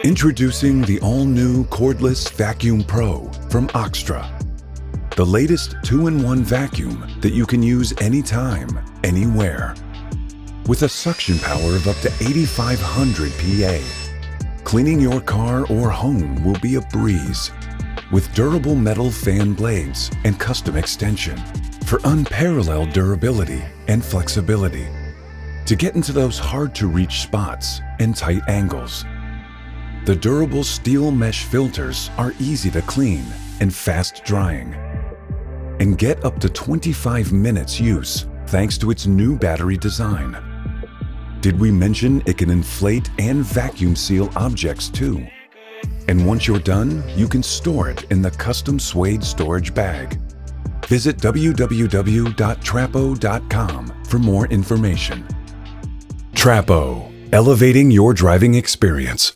Introducing the all-new Cordless Vacuum Pro from Oxtra. The latest 2-in-1 vacuum that you can use anytime, anywhere. With a suction power of up to 8,500 PA. Cleaning your car or home will be a breeze. With durable metal fan blades and custom extension for unparalleled durability and flexibility. To get into those hard-to-reach spots and tight angles. The durable steel mesh filters are easy to clean and fast drying. And get up to 25 minutes use thanks to its new battery design. Did we mention it can inflate and vacuum seal objects too? And once you're done, you can store it in the custom suede storage bag. Visit www.trapo.com for more information. Trapo, elevating your driving experience.